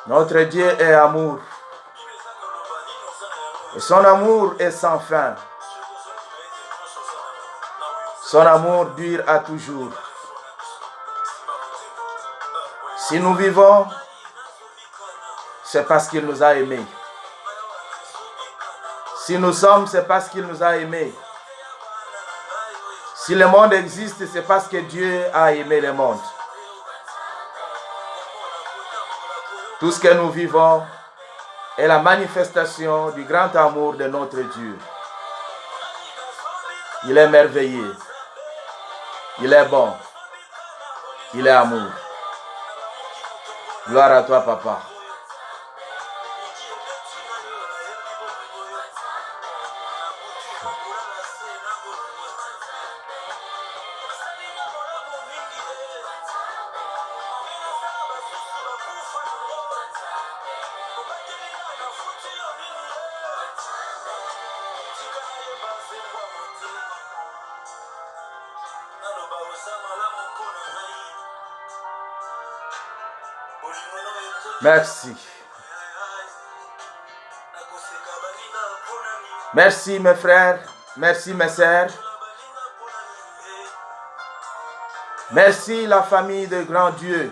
Notre Dieu est amour. Et son amour est sans fin. Son amour dure à toujours. Si nous vivons, c'est parce qu'il nous a aimés. Si nous sommes, c'est parce qu'il nous a aimés. Si le monde existe, c'est parce que Dieu a aimé le monde. Tout ce que nous vivons est la manifestation du grand amour de notre Dieu. Il est merveilleux. Il est bon. Il est amour. Gloire à toi, Papa. Merci. Merci mes frères, merci mes sœurs. Merci la famille de grand Dieu.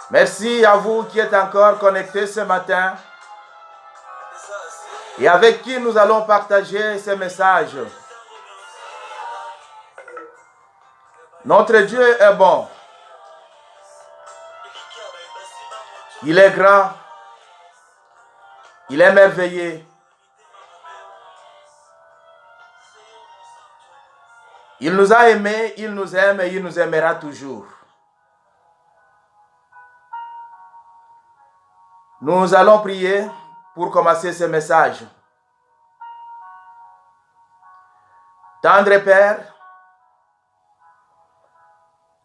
Merci à vous qui êtes encore connectés ce matin. et avec qui nous allons partager ces messages. Notre Dieu est bon. Il est grand. Il est merveilleux. Il nous a aimés, il nous aime et il nous aimera toujours. Nous allons prier pour commencer ce message. Tendre Père,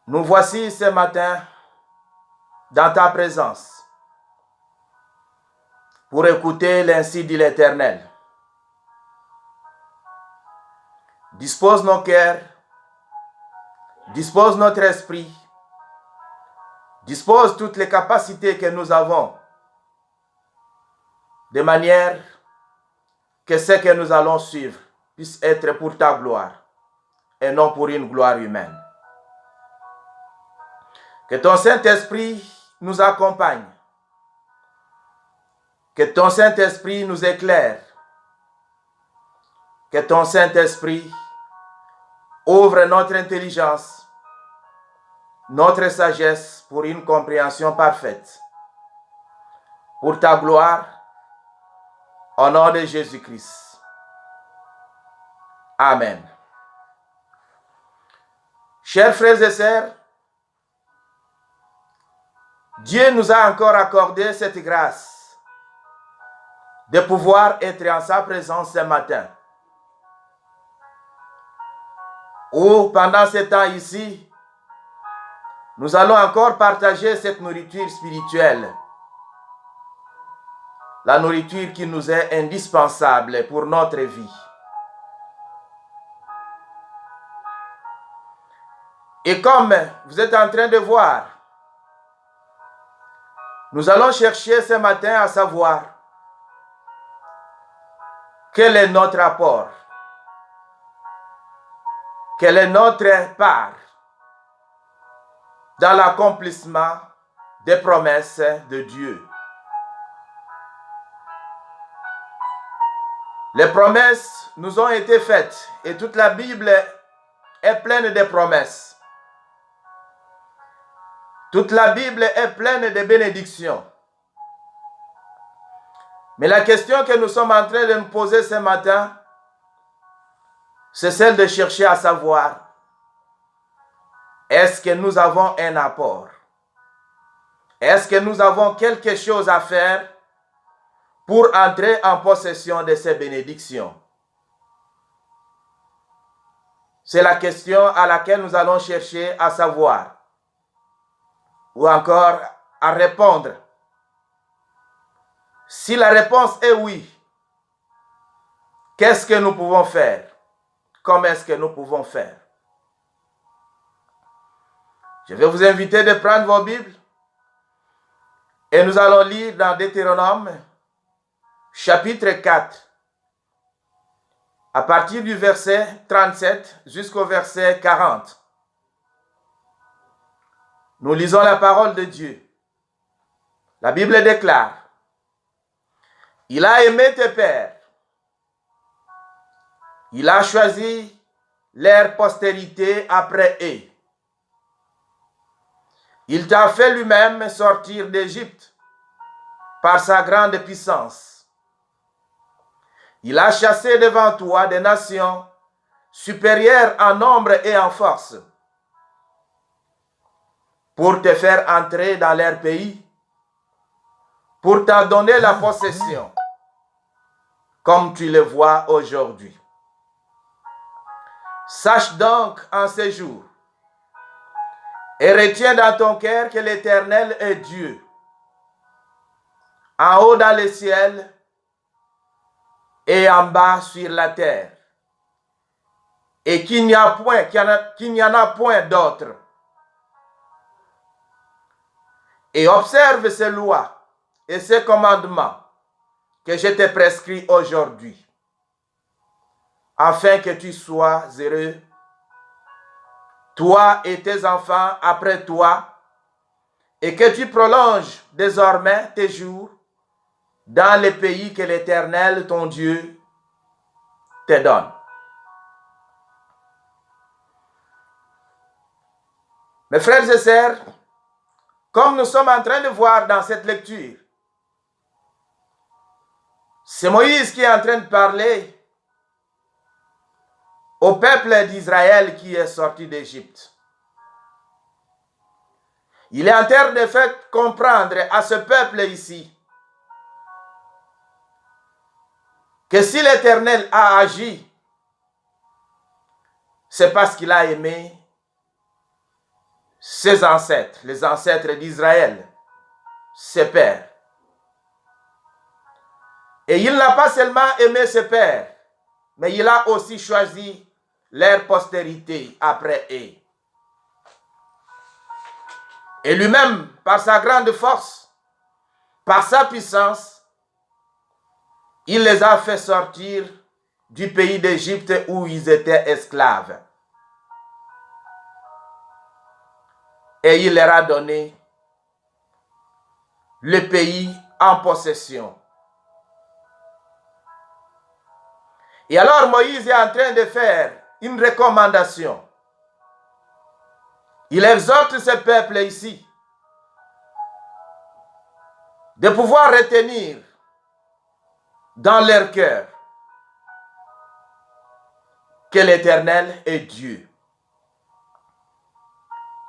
nous voici ce matin dans ta présence pour écouter l'ainsi dit l'Éternel. Dispose nos cœurs, dispose notre esprit, dispose toutes les capacités que nous avons, de manière que ce que nous allons suivre puisse être pour ta gloire et non pour une gloire humaine. Que ton Saint-Esprit nous accompagne, que ton Saint-Esprit nous éclaire, que ton Saint-Esprit ouvre notre intelligence, notre sagesse pour une compréhension parfaite. Pour ta gloire, au nom de Jésus-Christ. Amen. Chers frères et sœurs, Dieu nous a encore accordé cette grâce de pouvoir être en sa présence ce matin. Ou pendant ce temps ici, nous allons encore partager cette nourriture spirituelle. La nourriture qui nous est indispensable pour notre vie. Et comme vous êtes en train de voir, nous allons chercher ce matin à savoir quel est notre apport, quelle est notre part dans l'accomplissement des promesses de Dieu. Les promesses nous ont été faites et toute la Bible est pleine de promesses. Toute la Bible est pleine de bénédictions. Mais la question que nous sommes en train de nous poser ce matin, c'est celle de chercher à savoir, est-ce que nous avons un apport? Est-ce que nous avons quelque chose à faire pour entrer en possession de ces bénédictions? C'est la question à laquelle nous allons chercher à savoir, ou encore à répondre. Si la réponse est oui, qu'est-ce que nous pouvons faire? Comment est-ce que nous pouvons faire? Je vais vous inviter de prendre vos Bibles et nous allons lire dans Deutéronome, chapitre 4, à partir du verset 37 jusqu'au verset 40. Nous lisons la parole de Dieu. La Bible déclare, « Il a aimé tes pères. Il a choisi leur postérité après eux. Il t'a fait lui-même sortir d'Égypte par sa grande puissance. Il a chassé devant toi des nations supérieures en nombre et en force, pour te faire entrer dans leur pays, pour t'en donner la possession, comme tu le vois aujourd'hui. Sache donc en ces jours, et retiens dans ton cœur que l'Éternel est Dieu, en haut dans les ciels et en bas sur la terre, et qu'il n'y en a point d'autre. Et observe ces lois et ces commandements que je te prescris aujourd'hui, afin que tu sois heureux, toi et tes enfants après toi, et que tu prolonges désormais tes jours dans les pays que l'Éternel, ton Dieu, te donne. Mes frères et sœurs, comme nous sommes en train de voir dans cette lecture, c'est Moïse qui est en train de parler au peuple d'Israël qui est sorti d'Égypte. Il est en train de faire comprendre à ce peuple ici que si l'Éternel a agi, c'est parce qu'il a aimé ses ancêtres, les ancêtres d'Israël, ses pères. Et il n'a pas seulement aimé ses pères, mais il a aussi choisi leur postérité après eux. Et lui-même, par sa grande force, par sa puissance, il les a fait sortir du pays d'Égypte où ils étaient esclaves. Et il leur a donné le pays en possession. Et alors Moïse est en train de faire une recommandation. Il exhorte ce peuple ici de pouvoir retenir dans leur cœur que l'Éternel est Dieu.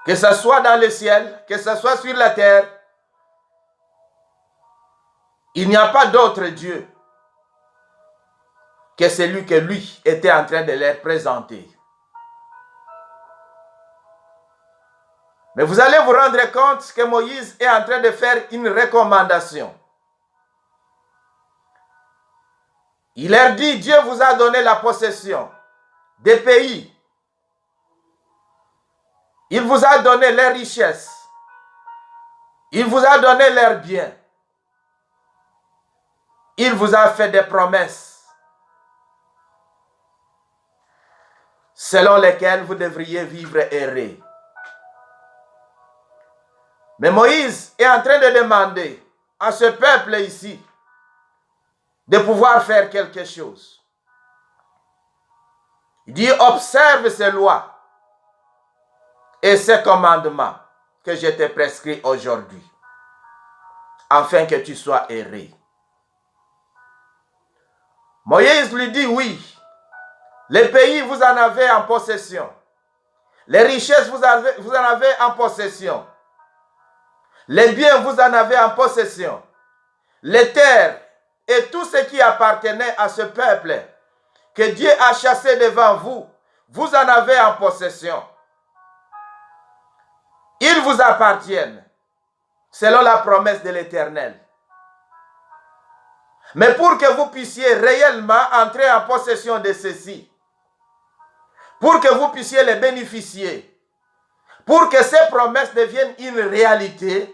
Que ce soit dans le ciel, que ce soit sur la terre, il n'y a pas d'autre Dieu que celui que lui était en train de leur présenter. Mais vous allez vous rendre compte que Moïse est en train de faire une recommandation. Il leur dit, Dieu vous a donné la possession des pays. Il vous a donné les richesses. Il vous a donné leurs biens. Il vous a fait des promesses selon lesquelles vous devriez vivre heureux. Mais Moïse est en train de demander à ce peuple ici de pouvoir faire quelque chose. Il dit, observe ces lois et ces commandements que je t'ai prescrits aujourd'hui, afin que tu sois heureux. Moïse lui dit, oui, les pays vous en avez en possession. Les richesses vous en avez en possession. Les biens vous en avez en possession. Les terres et tout ce qui appartenait à ce peuple que Dieu a chassé devant vous, vous en avez en possession. Ils vous appartiennent selon la promesse de l'Éternel. Mais pour que vous puissiez réellement entrer en possession de ceci, pour que vous puissiez les bénéficier, pour que ces promesses deviennent une réalité,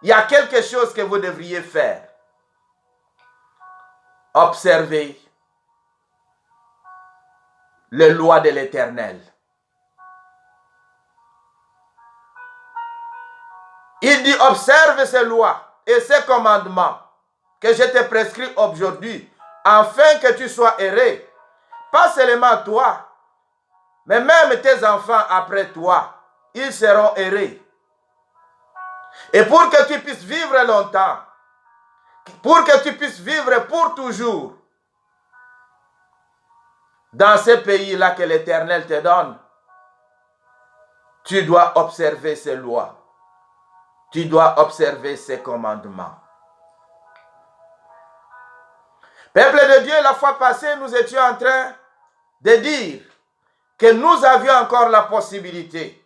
il y a quelque chose que vous devriez faire. Observez les lois de l'Éternel. Il dit, observe ces lois et ces commandements que je te prescris aujourd'hui, afin que tu sois heureux. Pas seulement toi, mais même tes enfants après toi, ils seront heureux. Et pour que tu puisses vivre longtemps, pour que tu puisses vivre pour toujours, dans ce pays-là que l'Éternel te donne, tu dois observer ces lois. Tu dois observer ces commandements. Peuple de Dieu, la fois passée, nous étions en train de dire que nous avions encore la possibilité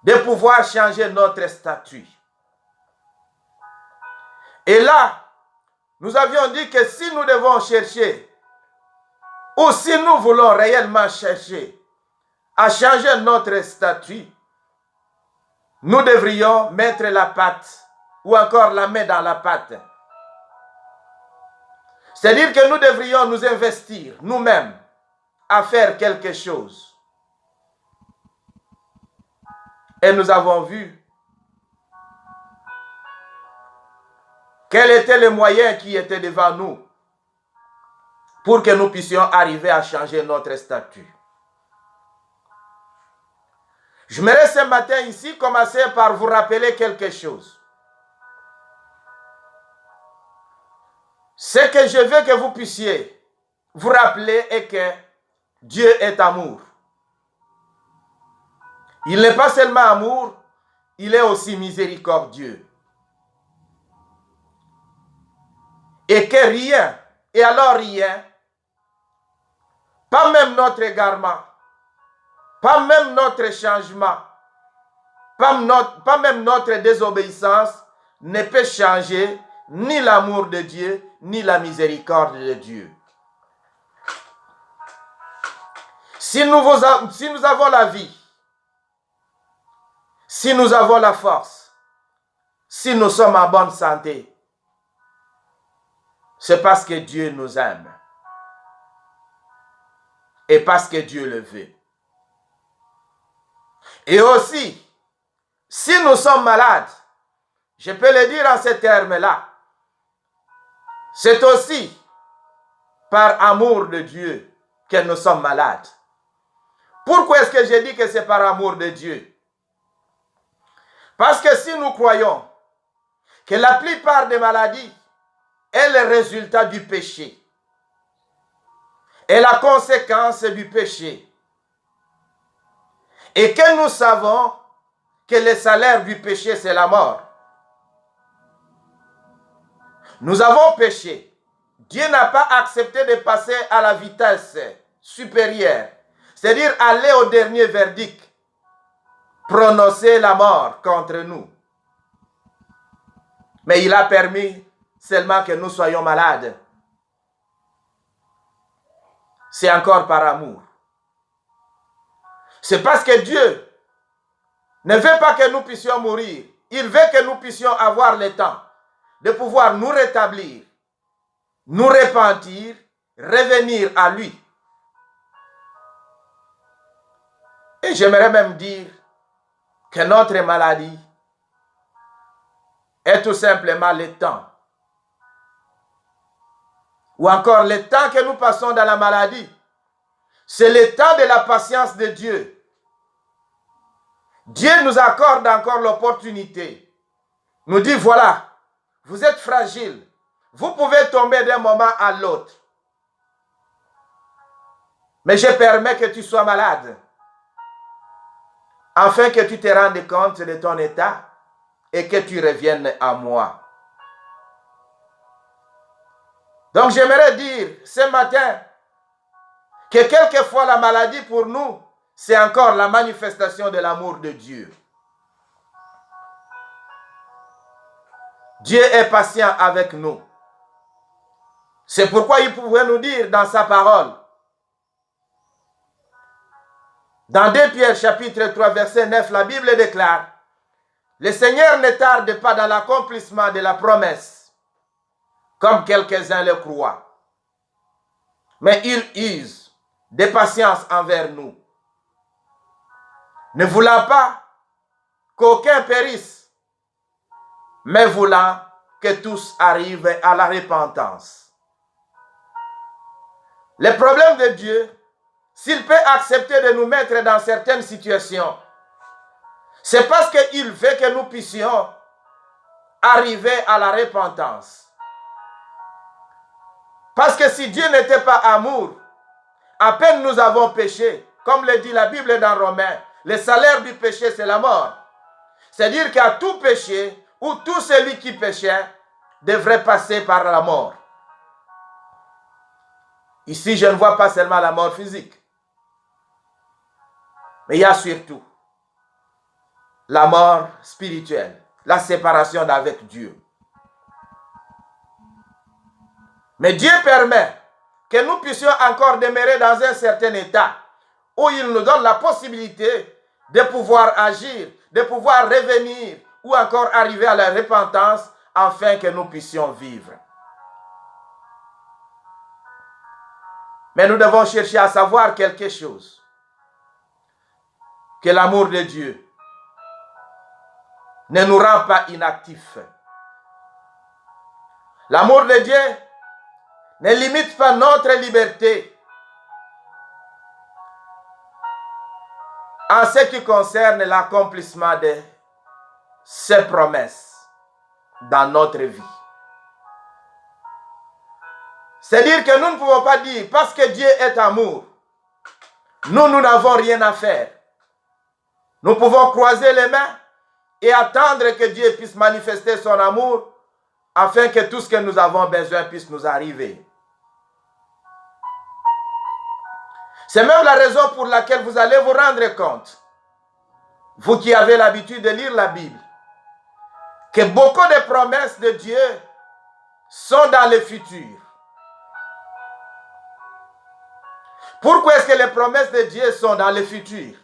de pouvoir changer notre statut. Et là, nous avions dit que si nous devons chercher, ou si nous voulons réellement chercher à changer notre statut, nous devrions mettre la patte ou encore la main dans la pâte. C'est-à-dire que nous devrions nous investir nous-mêmes à faire quelque chose. Et nous avons vu Quels étaient les moyens qui étaient devant nous pour que nous puissions arriver à changer notre statut? Je voudrais ce matin ici commencer par vous rappeler quelque chose. Ce que je veux que vous puissiez vous rappeler est que Dieu est amour. Il n'est pas seulement amour, il est aussi miséricordieux. Et que rien, et alors rien, pas même notre égarement, pas même notre changement, pas même notre désobéissance ne peut changer ni l'amour de Dieu, ni la miséricorde de Dieu. Si nous avons la vie, si nous avons la force, si nous sommes en bonne santé, c'est parce que Dieu nous aime et parce que Dieu le veut. Et aussi, si nous sommes malades, je peux le dire en ces termes-là, c'est aussi par amour de Dieu que nous sommes malades. Pourquoi est-ce que je dis que c'est par amour de Dieu? Parce que si nous croyons que la plupart des maladies est le résultat du péché et la conséquence du péché, et que nous savons que le salaire du péché, c'est la mort. Nous avons péché. Dieu n'a pas accepté de passer à la vitesse supérieure, c'est-à-dire aller au dernier verdict, prononcer la mort contre nous. Mais il a permis seulement que nous soyons malades. C'est encore par amour. C'est parce que Dieu ne veut pas que nous puissions mourir. Il veut que nous puissions avoir le temps de pouvoir nous rétablir, nous repentir, revenir à lui. Et j'aimerais même dire que notre maladie est tout simplement le temps. Ou encore le temps que nous passons dans la maladie. C'est le temps de la patience de Dieu. Dieu nous accorde encore l'opportunité. Nous dit, voilà, vous êtes fragile. Vous pouvez tomber d'un moment à l'autre. Mais je permets que tu sois malade. Afin que tu te rendes compte de ton état et que tu reviennes à moi. Donc j'aimerais dire ce matin que quelquefois la maladie pour nous, c'est encore la manifestation de l'amour de Dieu. Dieu est patient avec nous. C'est pourquoi il pouvait nous dire dans sa parole, dans 2 Pierre chapitre 3 verset 9, la Bible déclare, le Seigneur ne tarde pas dans l'accomplissement de la promesse, comme quelques-uns le croient, mais il use de patience envers nous, ne voulant pas qu'aucun périsse, mais voulant que tous arrivent à la repentance. Le problème de Dieu, s'il peut accepter de nous mettre dans certaines situations, c'est parce qu'il veut que nous puissions arriver à la repentance. Parce que si Dieu n'était pas amour, à peine nous avons péché, comme le dit la Bible dans Romains, le salaire du péché c'est la mort. C'est-à-dire qu'à tout péché, ou tout celui qui péchait, devrait passer par la mort. Ici, je ne vois pas seulement la mort physique, mais il y a surtout la mort spirituelle, la séparation d'avec Dieu. Mais Dieu permet que nous puissions encore demeurer dans un certain état où il nous donne la possibilité de pouvoir agir, de pouvoir revenir ou encore arriver à la repentance afin que nous puissions vivre. Mais nous devons chercher à savoir quelque chose, que l'amour de Dieu ne nous rend pas inactifs. L'amour de Dieu ne limite pas notre liberté en ce qui concerne l'accomplissement de ses promesses dans notre vie. C'est-à-dire que nous ne pouvons pas dire, parce que Dieu est amour, nous n'avons rien à faire. Nous pouvons croiser les mains et attendre que Dieu puisse manifester son amour afin que tout ce que nous avons besoin puisse nous arriver. C'est même la raison pour laquelle vous allez vous rendre compte, vous qui avez l'habitude de lire la Bible, que beaucoup de promesses de Dieu sont dans le futur. Pourquoi est-ce que les promesses de Dieu sont dans le futur?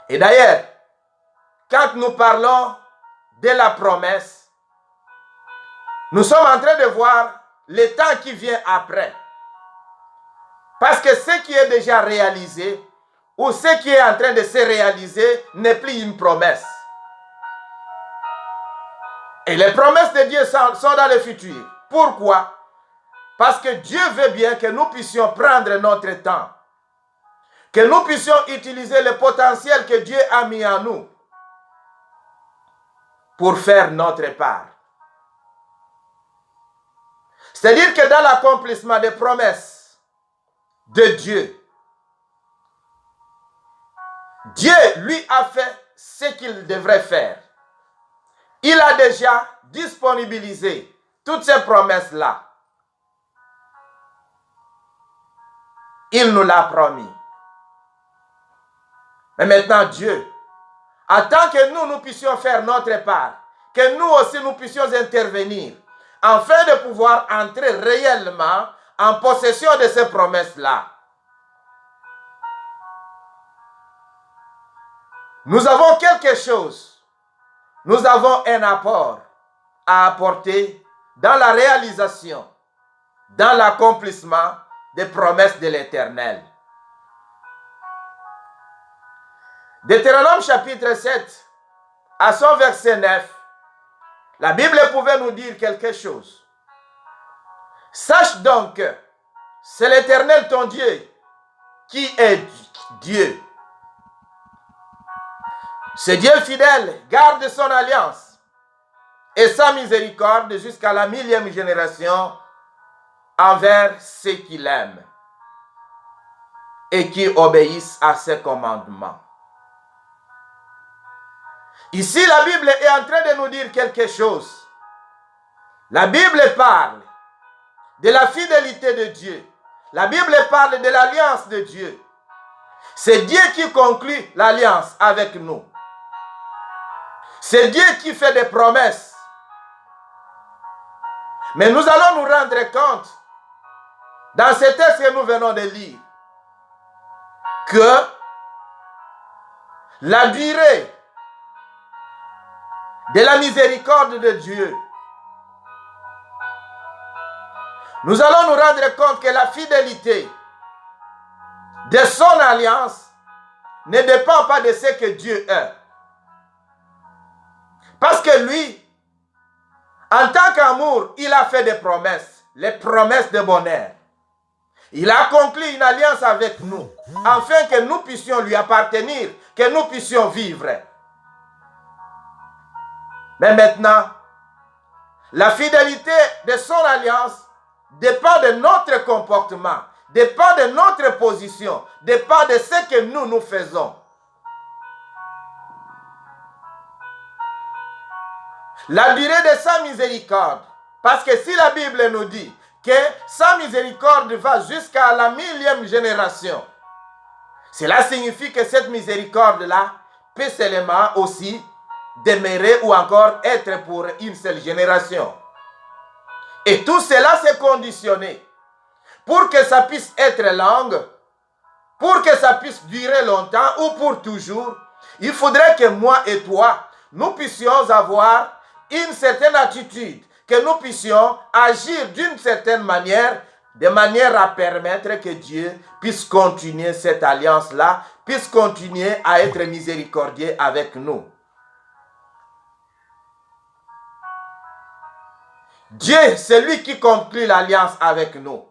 Et d'ailleurs, quand nous parlons de la promesse, nous sommes en train de voir le temps qui vient après. Parce que ce qui est déjà réalisé ou ce qui est en train de se réaliser n'est plus une promesse. Et les promesses de Dieu sont dans le futur. Pourquoi? Parce que Dieu veut bien que nous puissions prendre notre temps, que nous puissions utiliser le potentiel que Dieu a mis en nous pour faire notre part. C'est-à-dire que dans l'accomplissement des promesses de Dieu, Dieu lui a fait ce qu'il devrait faire. Il a déjà disponibilisé toutes ces promesses-là. Il nous l'a promis. Mais maintenant, Dieu attend que nous puissions faire notre part, que nous aussi nous puissions intervenir, afin de pouvoir entrer réellement en possession de ces promesses-là. Nous avons quelque chose, nous avons un apport à apporter dans la réalisation, dans l'accomplissement des promesses de l'Éternel. Deutéronome chapitre 7, à son verset 9, la Bible pouvait nous dire quelque chose. Sache donc que c'est l'Éternel ton Dieu qui est Dieu. Ce Dieu fidèle garde son alliance et sa miséricorde jusqu'à la 1000e génération envers ceux qui l'aiment et qui obéissent à ses commandements. Ici, la Bible est en train de nous dire quelque chose. La Bible parle de la fidélité de Dieu. La Bible parle de l'alliance de Dieu. C'est Dieu qui conclut l'alliance avec nous. C'est Dieu qui fait des promesses. Mais nous allons nous rendre compte, dans ce texte que nous venons de lire, que la durée de la miséricorde de Dieu, nous allons nous rendre compte que la fidélité de son alliance ne dépend pas de ce que Dieu est. Parce que lui, en tant qu'amour, il a fait des promesses, les promesses de bonheur. Il a conclu une alliance avec nous, afin que nous puissions lui appartenir, que nous puissions vivre. Mais maintenant, la fidélité de son alliance dépend de notre comportement, dépend de notre position, dépend de ce que nous faisons. La durée de sa miséricorde, parce que si la Bible nous dit que sa miséricorde va jusqu'à la 1000e génération, cela signifie que cette miséricorde-là peut seulement aussi demeurer ou encore être pour une seule génération. Et tout cela s'est conditionné pour que ça puisse être longue, pour que ça puisse durer longtemps ou pour toujours. Il faudrait que moi et toi, nous puissions avoir une certaine attitude, que nous puissions agir d'une certaine manière, de manière à permettre que Dieu puisse continuer cette alliance-là, puisse continuer à être miséricordieux avec nous. Dieu, c'est lui qui conclut l'alliance avec nous.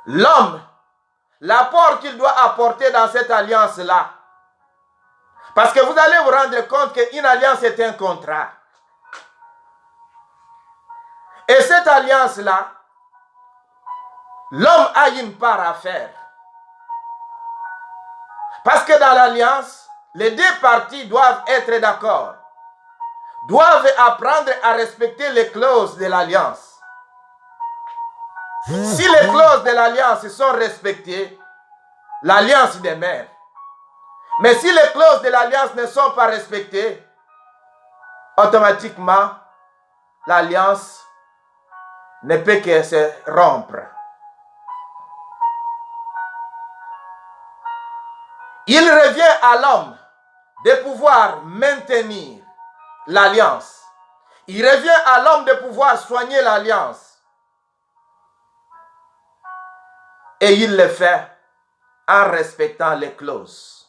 L'homme, l'apport qu'il doit apporter dans cette alliance-là, parce que vous allez vous rendre compte qu'une alliance est un contrat. Et cette alliance-là, l'homme a une part à faire. Parce que dans l'alliance, les deux parties doivent être d'accord, doivent apprendre à respecter les clauses de l'alliance. Si les clauses de l'alliance sont respectées, l'alliance demeure. Mais si les clauses de l'alliance ne sont pas respectées, automatiquement, l'alliance ne peut que se rompre. Il revient à l'homme de pouvoir maintenir l'alliance. Il revient à l'homme de pouvoir soigner l'alliance. Et il le fait en respectant les clauses.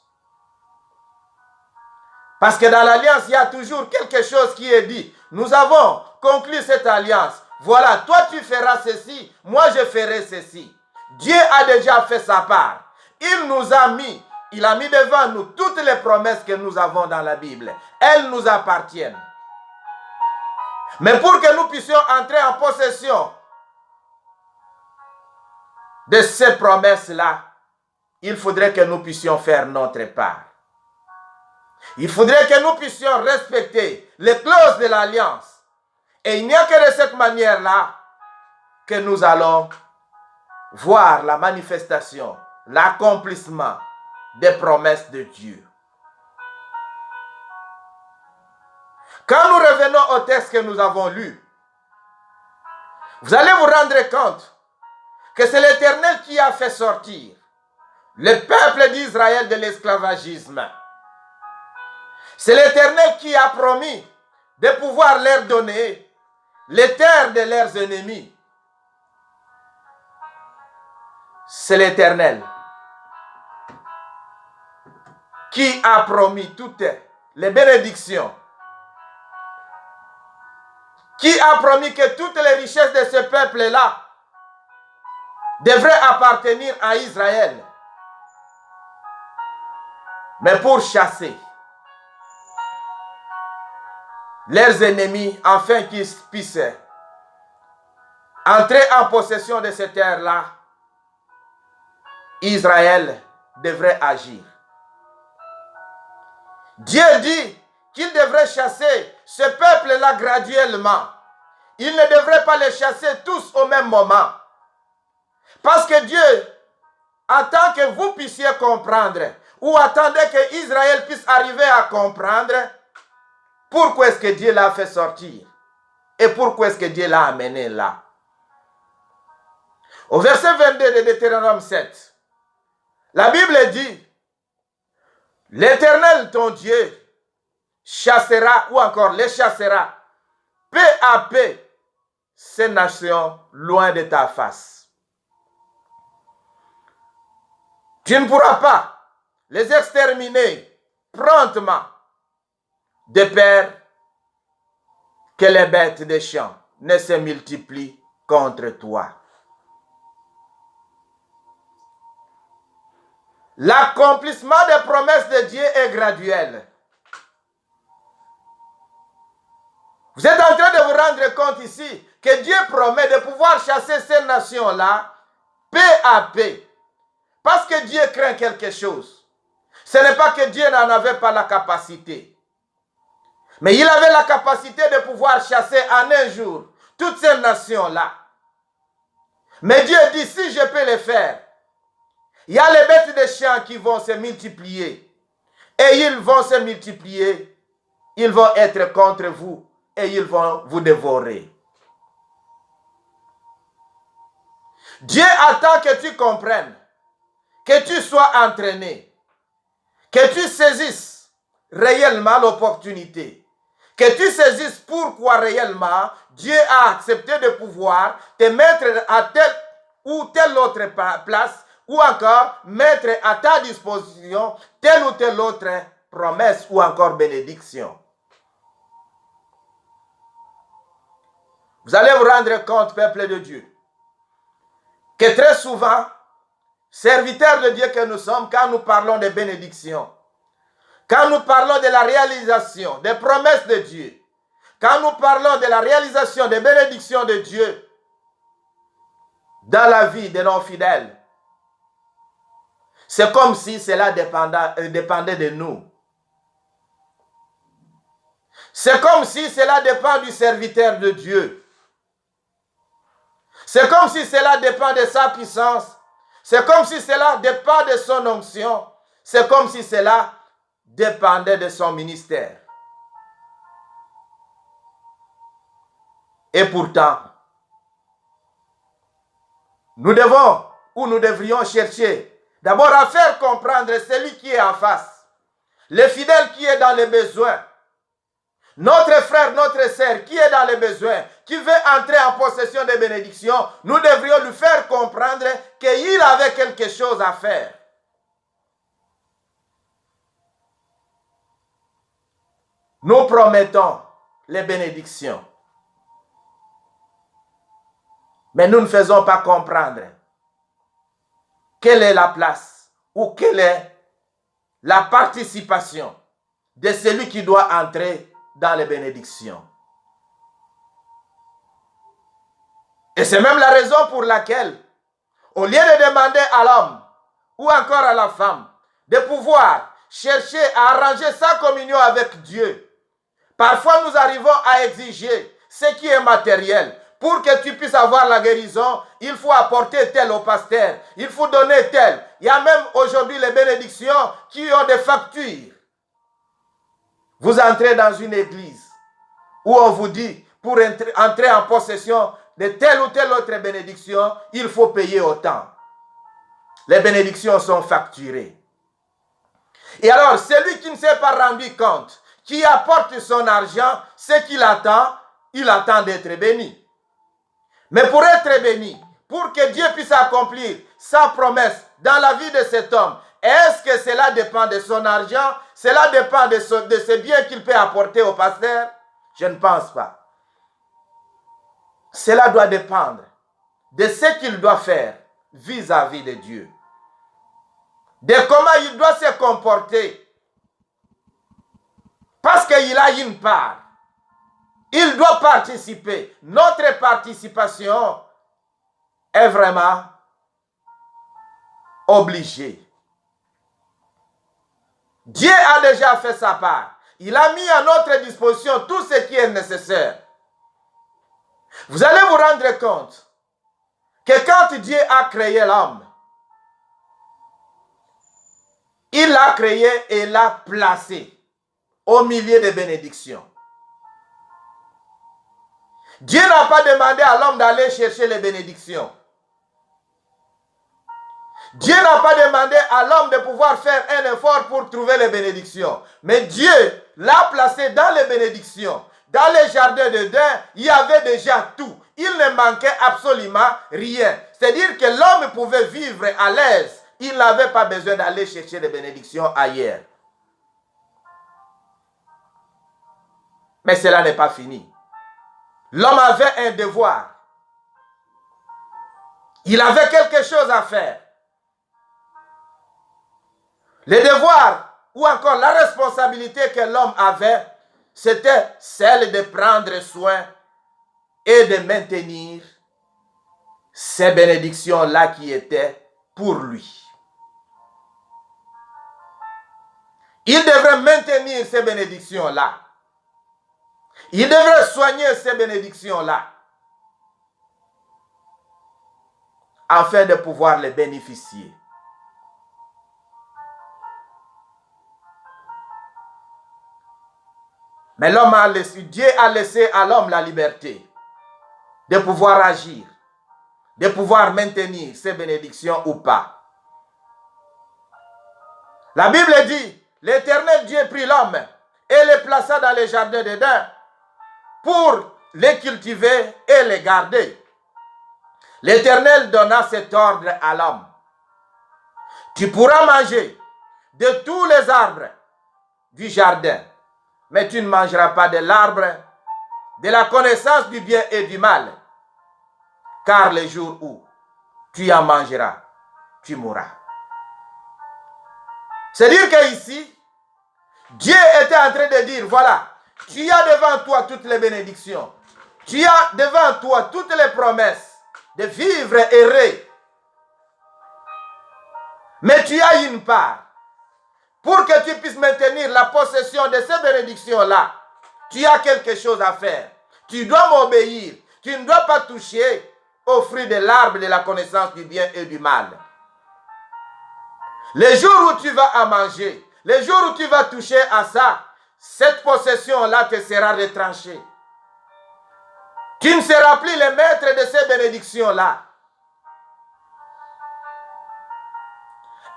Parce que dans l'alliance, il y a toujours quelque chose qui est dit. Nous avons conclu cette alliance. Voilà, toi tu feras ceci, moi je ferai ceci. Dieu a déjà fait sa part. Il a mis devant nous toutes les promesses que nous avons dans la Bible. Elles nous appartiennent. Mais pour que nous puissions entrer en possession de ces promesses-là, il faudrait que nous puissions faire notre part. Il faudrait que nous puissions respecter les clauses de l'alliance. Et il n'y a que de cette manière-là que nous allons voir la manifestation, l'accomplissement des promesses de Dieu. Quand nous revenons au texte que nous avons lu, vous allez vous rendre compte que c'est l'Éternel qui a fait sortir le peuple d'Israël de l'esclavagisme. C'est l'Éternel qui a promis de pouvoir leur donner les terres de leurs ennemis. C'est l'Éternel qui a promis toutes les bénédictions, qui a promis que toutes les richesses de ce peuple-là devraient appartenir à Israël. Mais pour chasser leurs ennemis, afin qu'ils puissent entrer en possession de ces terres-là, Israël devrait agir. Dieu dit qu'il devrait chasser ce peuple-là graduellement. Il ne devrait pas les chasser tous au même moment. Parce que Dieu attend que vous puissiez comprendre, ou attendez que Israël puisse arriver à comprendre pourquoi est-ce que Dieu l'a fait sortir et pourquoi est-ce que Dieu l'a amené là. Au verset 22 de Deutéronome 7, la Bible dit: l'Éternel ton Dieu chassera, ou encore les chassera, peu à peu ces nations loin de ta face. Tu ne pourras pas les exterminer promptement, de peur que les bêtes des champs ne se multiplient contre toi. L'accomplissement des promesses de Dieu est graduel. Vous êtes en train de vous rendre compte ici que Dieu promet de pouvoir chasser ces nations-là peu à peu. Parce que Dieu craint quelque chose. Ce n'est pas que Dieu n'en avait pas la capacité. Mais il avait la capacité de pouvoir chasser en un jour toutes ces nations-là. Mais Dieu dit, si je peux le faire, il y a les bêtes des champs qui vont se multiplier. Et ils vont se multiplier. Ils vont être contre vous et ils vont vous dévorer. Dieu attend que tu comprennes, que tu sois entraîné, que tu saisisses réellement l'opportunité, que tu saisisses pourquoi réellement Dieu a accepté de pouvoir te mettre à telle ou telle autre place, ou encore mettre à ta disposition telle ou telle autre promesse ou encore bénédiction. Vous allez vous rendre compte, peuple de Dieu, que très souvent, serviteurs de Dieu que nous sommes, quand nous parlons de bénédiction, quand nous parlons de la réalisation des promesses de Dieu, quand nous parlons de la réalisation des bénédictions de Dieu dans la vie de nos fidèles, c'est comme si cela dépendait de nous. C'est comme si cela dépend du serviteur de Dieu. C'est comme si cela dépend de sa puissance. C'est comme si cela dépend de son onction. C'est comme si cela dépendait de son ministère. Et pourtant, nous devons ou nous devrions chercher d'abord à faire comprendre celui qui est en face, le fidèle qui est dans les besoins, notre frère, notre sœur qui est dans les besoins, qui veut entrer en possession des bénédictions. Nous devrions lui faire comprendre qu'il avait quelque chose à faire. Nous promettons les bénédictions, mais nous ne faisons pas comprendre quelle est la place ou quelle est la participation de celui qui doit entrer dans les bénédictions. Et c'est même la raison pour laquelle, au lieu de demander à l'homme ou encore à la femme de pouvoir chercher à arranger sa communion avec Dieu, parfois nous arrivons à exiger ce qui est matériel. Pour que tu puisses avoir la guérison, il faut apporter tel au pasteur, il faut donner tel. Il y a même aujourd'hui les bénédictions qui ont des factures. Vous entrez dans une église où on vous dit, pour entrer en possession de telle ou telle autre bénédiction, il faut payer autant. Les bénédictions sont facturées. Et alors, celui qui ne s'est pas rendu compte, qui apporte son argent, ce qu'il attend, il attend d'être béni. Mais pour être béni, pour que Dieu puisse accomplir sa promesse dans la vie de cet homme, est-ce que cela dépend de son argent? Cela dépend de ce bien qu'il peut apporter au pasteur? Je ne pense pas. Cela doit dépendre de ce qu'il doit faire vis-à-vis de Dieu. De comment il doit se comporter. Parce qu'il a une part. Il doit participer. Notre participation est vraiment obligée. Dieu a déjà fait sa part. Il a mis à notre disposition tout ce qui est nécessaire. Vous allez vous rendre compte que quand Dieu a créé l'homme, il l'a créé et l'a placé au milieu des bénédictions. Dieu n'a pas demandé à l'homme d'aller chercher les bénédictions. Dieu n'a pas demandé à l'homme de pouvoir faire un effort pour trouver les bénédictions. Mais Dieu l'a placé dans les bénédictions. Dans les jardins d'Éden, il y avait déjà tout. Il ne manquait absolument rien. C'est-à-dire que l'homme pouvait vivre à l'aise. Il n'avait pas besoin d'aller chercher les bénédictions ailleurs. Mais cela n'est pas fini. L'homme avait un devoir. Il avait quelque chose à faire. Le devoir ou encore la responsabilité que l'homme avait, c'était celle de prendre soin et de maintenir ces bénédictions-là qui étaient pour lui. Il devrait maintenir ces bénédictions-là. Il devrait soigner ces bénédictions-là afin de pouvoir les bénéficier. Mais Dieu a laissé à l'homme la liberté de pouvoir agir, de pouvoir maintenir ces bénédictions ou pas. La Bible dit, l'Éternel Dieu prit l'homme et le plaça dans les jardins d'Éden pour les cultiver et les garder. L'Éternel donna cet ordre à l'homme. Tu pourras manger de tous les arbres du jardin, mais tu ne mangeras pas de l'arbre de la connaissance du bien et du mal. Car le jour où tu en mangeras, tu mourras. C'est dire qu'ici, Dieu était en train de dire, voilà, tu as devant toi toutes les bénédictions. Tu as devant toi toutes les promesses de vivre heureux. Mais tu as une part. Pour que tu puisses maintenir la possession de ces bénédictions-là, tu as quelque chose à faire. Tu dois m'obéir. Tu ne dois pas toucher au fruit de l'arbre de la connaissance du bien et du mal. Les jours où tu vas en manger, les jours où tu vas toucher à ça, cette possession-là te sera retranchée. Tu ne seras plus le maître de ces bénédictions-là.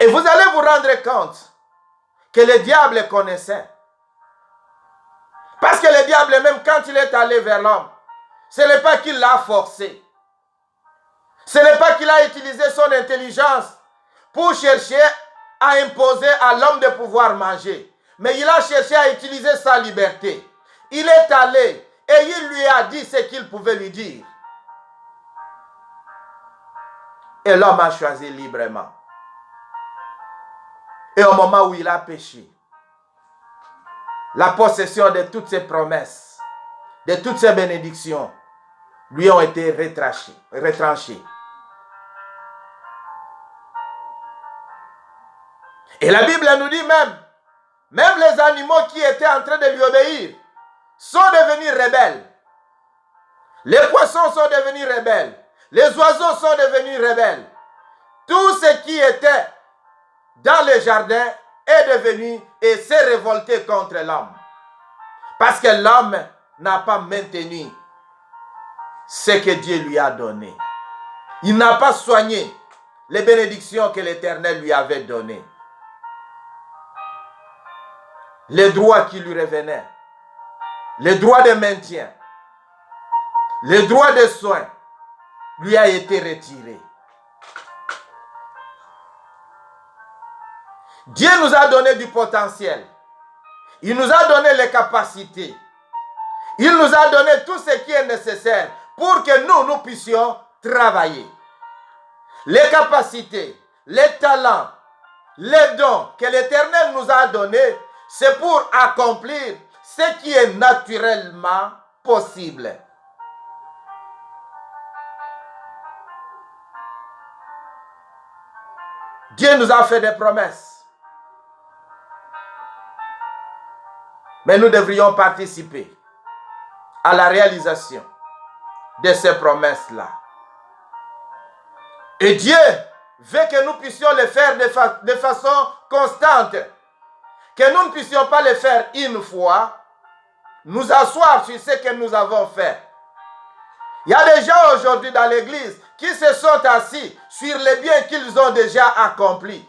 Et vous allez vous rendre compte que le diable connaissait. Parce que le diable, même quand il est allé vers l'homme, ce n'est pas qu'il l'a forcé. Ce n'est pas qu'il a utilisé son intelligence pour chercher à imposer à l'homme de pouvoir manger. Mais il a cherché à utiliser sa liberté. Il est allé et il lui a dit ce qu'il pouvait lui dire. Et l'homme a choisi librement. Et au moment où il a péché, la possession de toutes ces promesses, de toutes ces bénédictions, lui ont été retranchées. Et la Bible nous dit même les animaux qui étaient en train de lui obéir sont devenus rebelles. Les poissons sont devenus rebelles. Les oiseaux sont devenus rebelles. Tout ce qui était dans le jardin est devenu et s'est révolté contre l'homme. Parce que l'homme n'a pas maintenu ce que Dieu lui a donné. Il n'a pas soigné les bénédictions que l'Éternel lui avait données. Les droits qui lui revenaient, les droits de maintien, les droits de soins lui a été retiré. Dieu nous a donné du potentiel. Il nous a donné les capacités. Il nous a donné tout ce qui est nécessaire pour que nous puissions travailler. Les capacités, les talents, les dons que l'Éternel nous a donnés, c'est pour accomplir ce qui est naturellement possible. Dieu nous a fait des promesses. Mais nous devrions participer à la réalisation de ces promesses-là. Et Dieu veut que nous puissions le faire de façon constante. Que nous ne puissions pas le faire une fois, nous asseoir sur ce que nous avons fait. Il y a des gens aujourd'hui dans l'église qui se sont assis sur les biens qu'ils ont déjà accomplis.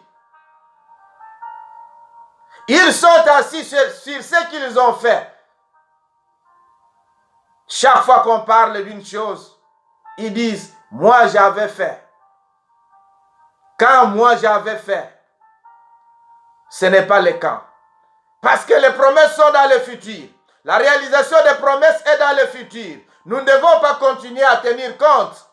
Ils sont assis sur ce qu'ils ont fait. Chaque fois qu'on parle d'une chose, ils disent, moi j'avais fait. Quand moi j'avais fait, ce n'est pas le cas. Parce que les promesses sont dans le futur. La réalisation des promesses est dans le futur. Nous ne devons pas continuer à tenir compte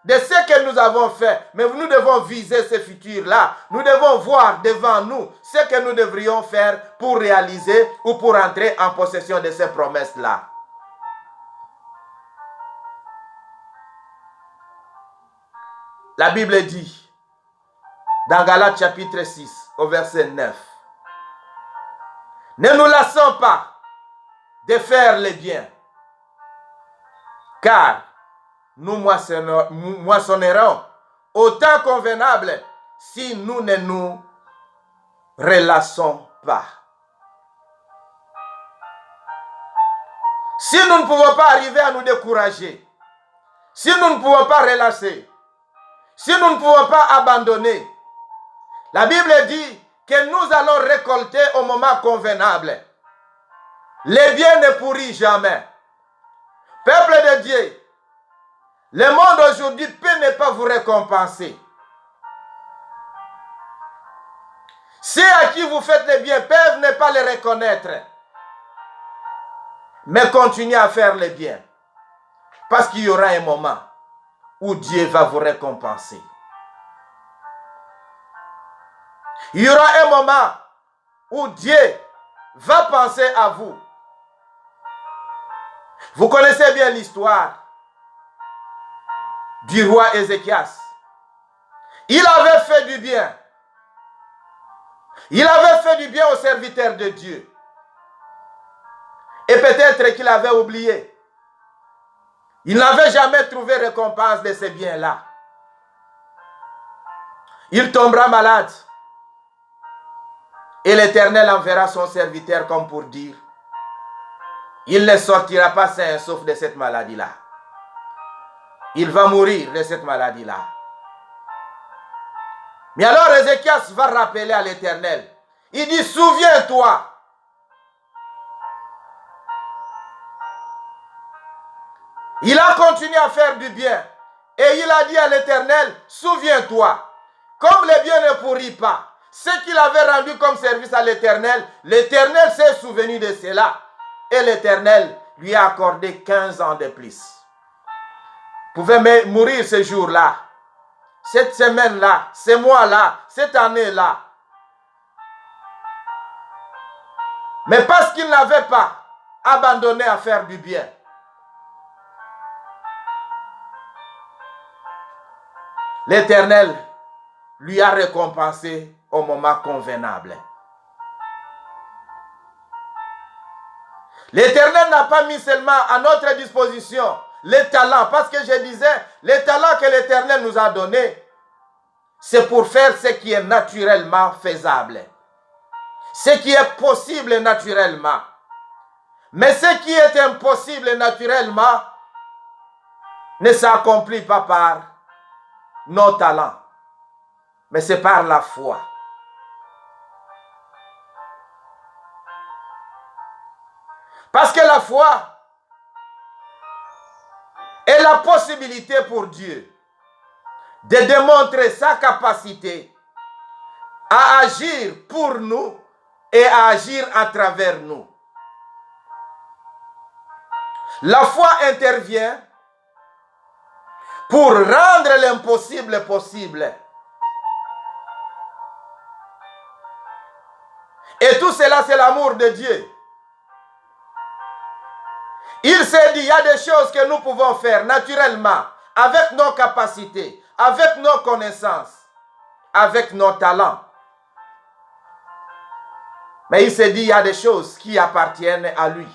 de ce que nous avons fait, mais nous devons viser ce futur-là. Nous devons voir devant nous ce que nous devrions faire pour réaliser ou pour entrer en possession de ces promesses-là. La Bible dit, dans Galates chapitre 6, au verset 9, ne nous lassons pas de faire le bien, car nous moissonnerons au temps convenable si nous ne nous relassons pas. Si nous ne pouvons pas arriver à nous décourager, si nous ne pouvons pas relâcher, si nous ne pouvons pas abandonner, la Bible dit que nous allons récolter au moment convenable. Le bien ne pourrit jamais. Peuple de Dieu, le monde aujourd'hui peut ne pas vous récompenser. Ceux à qui vous faites le bien peuvent ne pas le reconnaître. Mais continuez à faire le bien. Parce qu'il y aura un moment où Dieu va vous récompenser. Il y aura un moment où Dieu va penser à vous. Vous connaissez bien l'histoire du roi Ézéchias. Il avait fait du bien. Il avait fait du bien aux serviteurs de Dieu. Et peut-être qu'il avait oublié. Il n'avait jamais trouvé récompense de ces biens-là. Il tombera malade. Et l'Éternel enverra son serviteur comme pour dire, il ne sortira pas sain sauf de cette maladie-là. Il va mourir de cette maladie-là. Mais alors Ézéchias va rappeler à l'Éternel. Il dit, souviens-toi. Il a continué à faire du bien. Et il a dit à l'Éternel, souviens-toi. Comme le bien ne pourrit pas, ce qu'il avait rendu comme service à l'Éternel, l'Éternel s'est souvenu de cela. Et l'Éternel lui a accordé 15 ans de plus. Vous pouvez mourir ce jour-là, cette semaine-là, ce mois-là, cette année-là. Mais parce qu'il n'avait pas abandonné à faire du bien. L'Éternel lui a récompensé au moment convenable. L'Éternel n'a pas mis seulement à notre disposition les talents, parce que je disais, les talents que l'Éternel nous a donnés, c'est pour faire ce qui est naturellement faisable. Ce qui est possible naturellement. Mais ce qui est impossible naturellement ne s'accomplit pas par nos talents, mais c'est par la foi. Parce que la foi est la possibilité pour Dieu de démontrer sa capacité à agir pour nous et à agir à travers nous. La foi intervient pour rendre l'impossible possible. Et tout cela, c'est l'amour de Dieu. Il s'est dit, il y a des choses que nous pouvons faire naturellement, avec nos capacités, avec nos connaissances, avec nos talents. Mais il s'est dit, il y a des choses qui appartiennent à lui.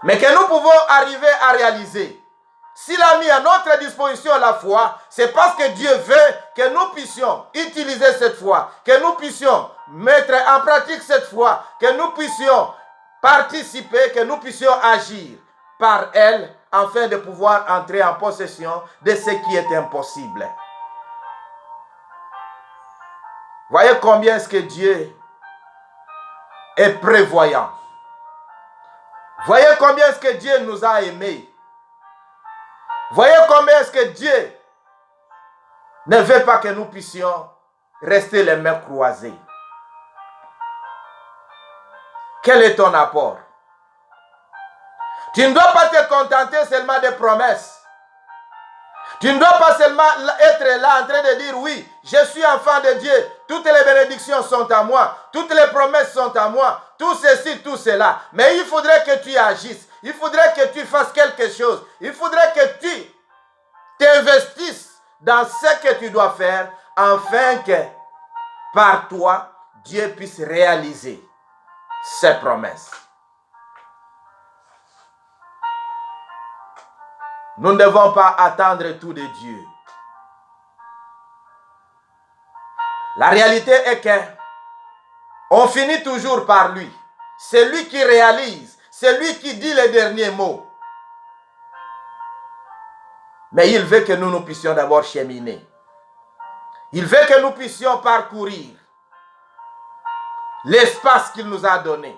Mais que nous pouvons arriver à réaliser. S'il a mis à notre disposition la foi, c'est parce que Dieu veut que nous puissions utiliser cette foi, que nous puissions mettre en pratique cette foi, que nous puissions participer, que nous puissions agir par elle, afin de pouvoir entrer en possession de ce qui est impossible. Voyez combien est-ce que Dieu est prévoyant. Voyez combien est-ce que Dieu nous a aimés. Voyez combien est-ce que Dieu ne veut pas que nous puissions rester les mains croisées. Quel est ton apport? Tu ne dois pas te contenter seulement des promesses. Tu ne dois pas seulement être là en train de dire oui, je suis enfant de Dieu, toutes les bénédictions sont à moi, toutes les promesses sont à moi, tout ceci, tout cela. Mais il faudrait que tu agisses, il faudrait que tu fasses quelque chose, il faudrait que tu t'investisses dans ce que tu dois faire, afin que par toi, Dieu puisse réaliser ses promesses. Nous ne devons pas attendre tout de Dieu. La réalité est que on finit toujours par lui. C'est lui qui réalise, c'est lui qui dit les derniers mots. Mais il veut que nous puissions d'abord cheminer. Il veut que nous puissions parcourir l'espace qu'il nous a donné.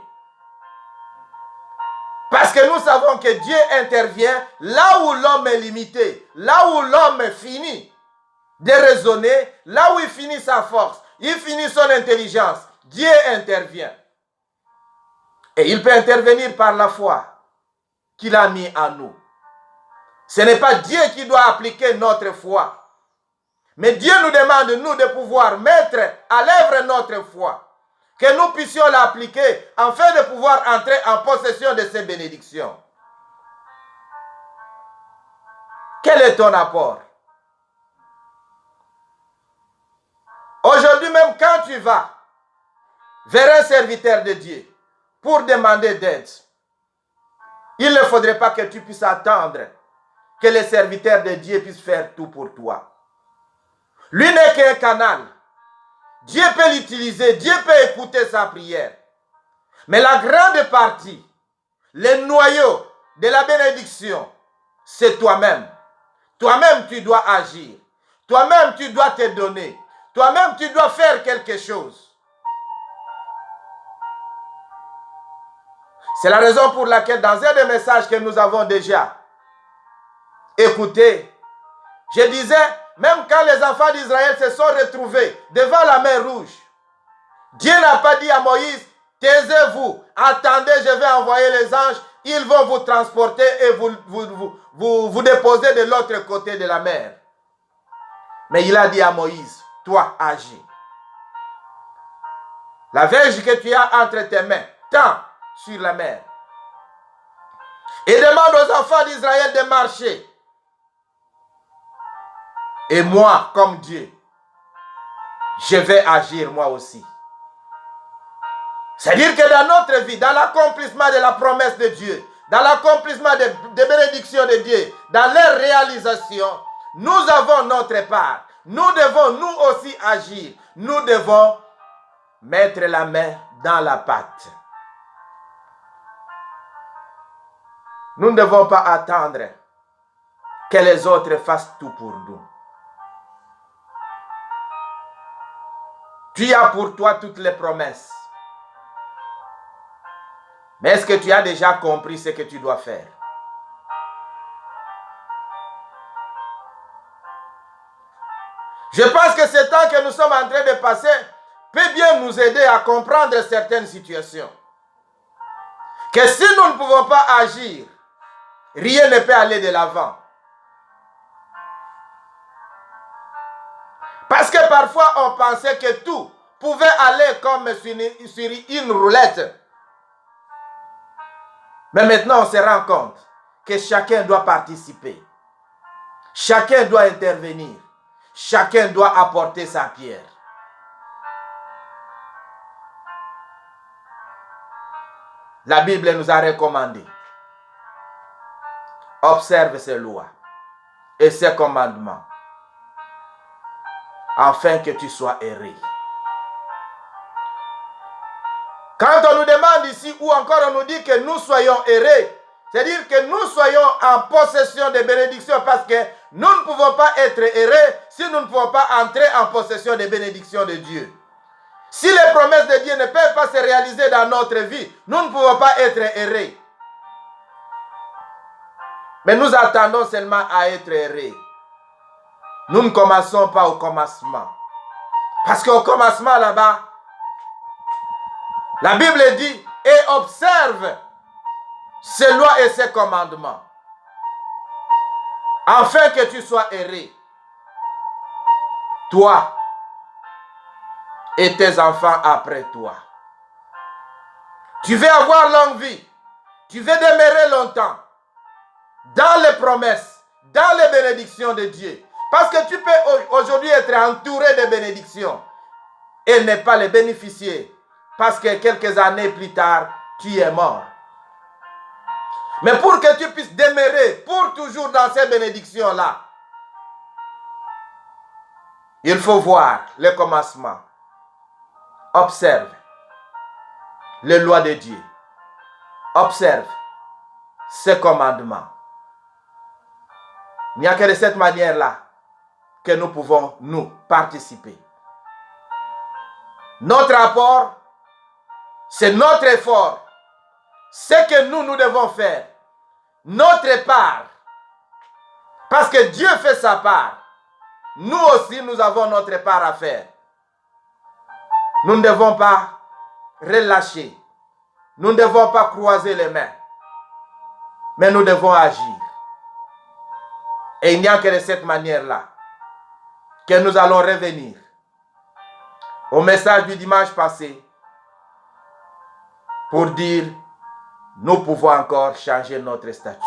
Parce que nous savons que Dieu intervient là où l'homme est limité, là où l'homme finit de raisonner, là où il finit sa force, il finit son intelligence. Dieu intervient. Et il peut intervenir par la foi qu'il a mis en nous. Ce n'est pas Dieu qui doit appliquer notre foi. Mais Dieu nous demande, nous, de pouvoir mettre à l'œuvre notre foi. Que nous puissions l'appliquer afin de pouvoir entrer en possession de ces bénédictions. Quel est ton apport? Aujourd'hui même, quand tu vas vers un serviteur de Dieu pour demander d'aide, il ne faudrait pas que tu puisses attendre que les serviteurs de Dieu puissent faire tout pour toi. Lui n'est qu'un canal. Dieu peut l'utiliser, Dieu peut écouter sa prière. Mais la grande partie, le noyau de la bénédiction, c'est toi-même. Toi-même, tu dois agir. Toi-même, tu dois te donner. Toi-même, tu dois faire quelque chose. C'est la raison pour laquelle, dans un des messages que nous avons déjà écoutés, je disais, même quand les enfants d'Israël se sont retrouvés devant la mer Rouge, Dieu n'a pas dit à Moïse, taisez-vous, attendez, je vais envoyer les anges, ils vont vous transporter et vous déposer de l'autre côté de la mer. Mais il a dit à Moïse, toi, agis. La verge que tu as entre tes mains, tends sur la mer. Et demande aux enfants d'Israël de marcher. Et moi, comme Dieu, je vais agir moi aussi. C'est-à-dire que dans notre vie, dans l'accomplissement de la promesse de Dieu, dans l'accomplissement des bénédictions de Dieu, dans leur réalisation, nous avons notre part. Nous devons nous aussi agir. Nous devons mettre la main dans la pâte. Nous ne devons pas attendre que les autres fassent tout pour nous. Tu as pour toi toutes les promesses. Mais est-ce que tu as déjà compris ce que tu dois faire? Je pense que ce temps que nous sommes en train de passer peut bien nous aider à comprendre certaines situations. Que si nous ne pouvons pas agir, rien ne peut aller de l'avant. Parce que parfois on pensait que tout pouvait aller comme sur une roulette. Mais maintenant on se rend compte que chacun doit participer. Chacun doit intervenir. Chacun doit apporter sa pierre. La Bible nous a recommandé. Observe ses lois et ses commandements, afin que tu sois erré. Quand on nous demande ici, ou encore on nous dit que nous soyons errés, c'est-à-dire que nous soyons en possession des bénédictions, parce que nous ne pouvons pas être errés si nous ne pouvons pas entrer en possession des bénédictions de Dieu. Si les promesses de Dieu ne peuvent pas se réaliser dans notre vie, nous ne pouvons pas être errés. Mais nous attendons seulement à être errés. Nous ne commençons pas au commencement. Parce qu'au commencement là-bas, la Bible dit, et observe ses lois et ses commandements, afin que tu sois erré, toi et tes enfants après toi. Tu veux avoir longue vie, tu veux demeurer longtemps dans les promesses, dans les bénédictions de Dieu. Parce que tu peux aujourd'hui être entouré de bénédictions et ne pas les bénéficier. Parce que quelques années plus tard, tu es mort. Mais pour que tu puisses demeurer pour toujours dans ces bénédictions-là, il faut voir le commencement. Observe les lois de Dieu. Observe ses commandements. Il n'y a que de cette manière-là que nous pouvons, nous, participer. Notre apport, c'est notre effort. Ce que nous devons faire. Notre part. Parce que Dieu fait sa part. Nous aussi, nous avons notre part à faire. Nous ne devons pas relâcher nous ne devons pas croiser les mains, mais nous devons agir. Et il n'y a que de cette manière-là que nous allons revenir au message du dimanche passé pour dire, nous pouvons encore changer notre statut.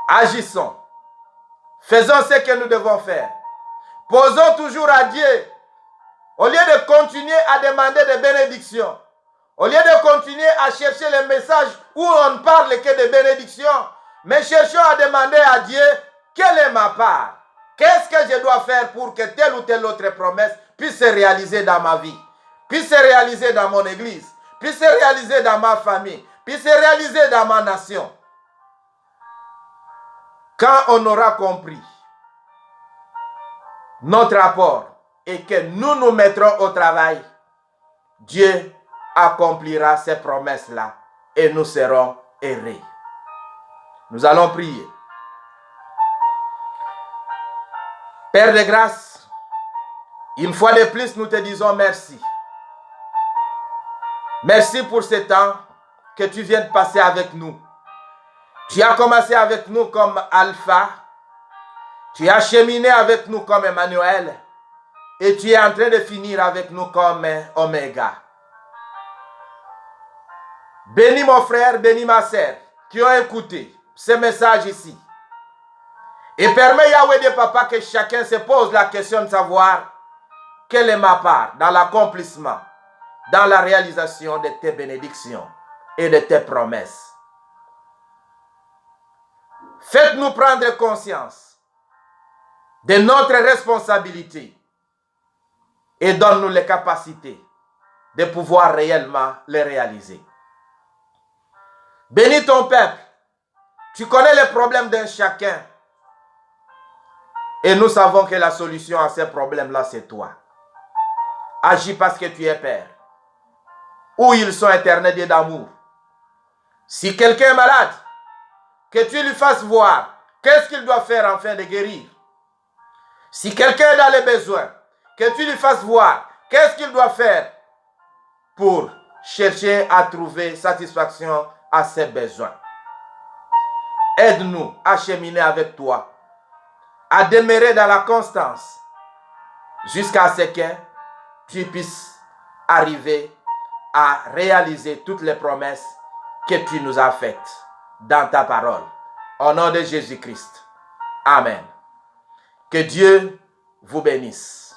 Agissons. Faisons ce que nous devons faire. Posons toujours à Dieu, au lieu de continuer à demander des bénédictions, au lieu de continuer à chercher les messages où on ne parle que de bénédictions, mais cherchons à demander à Dieu, quelle est ma part? Qu'est-ce que je dois faire pour que telle ou telle autre promesse puisse se réaliser dans ma vie, puisse se réaliser dans mon église, puisse se réaliser dans ma famille, puisse se réaliser dans ma nation? Quand on aura compris notre apport et que nous nous mettrons au travail, Dieu accomplira ces promesses-là et nous serons heureux. Nous allons prier. Père de grâce, une fois de plus, nous te disons merci. Merci pour ce temps que tu viens de passer avec nous. Tu as commencé avec nous comme Alpha, tu as cheminé avec nous comme Emmanuel, et tu es en train de finir avec nous comme Oméga. Bénis mon frère, bénis ma sœur qui ont écouté ce message ici. Et permets, Yahweh de Papa, que chacun se pose la question de savoir quelle est ma part dans l'accomplissement, dans la réalisation de tes bénédictions et de tes promesses. Faites-nous prendre conscience de notre responsabilité et donne-nous les capacités de pouvoir réellement les réaliser. Bénis ton peuple. Tu connais les problèmes d'un chacun. Et nous savons que la solution à ces problèmes-là, c'est toi. Agis parce que tu es Père. Où ils sont éternels d'amour. Si quelqu'un est malade, que tu lui fasses voir qu'est-ce qu'il doit faire afin de guérir. Si quelqu'un est dans les besoins, que tu lui fasses voir qu'est-ce qu'il doit faire pour chercher à trouver satisfaction à ses besoins. Aide-nous à cheminer avec toi, à demeurer dans la constance, jusqu'à ce que tu puisses arriver à réaliser toutes les promesses que tu nous as faites dans ta parole. Au nom de Jésus-Christ. Amen. Que Dieu vous bénisse.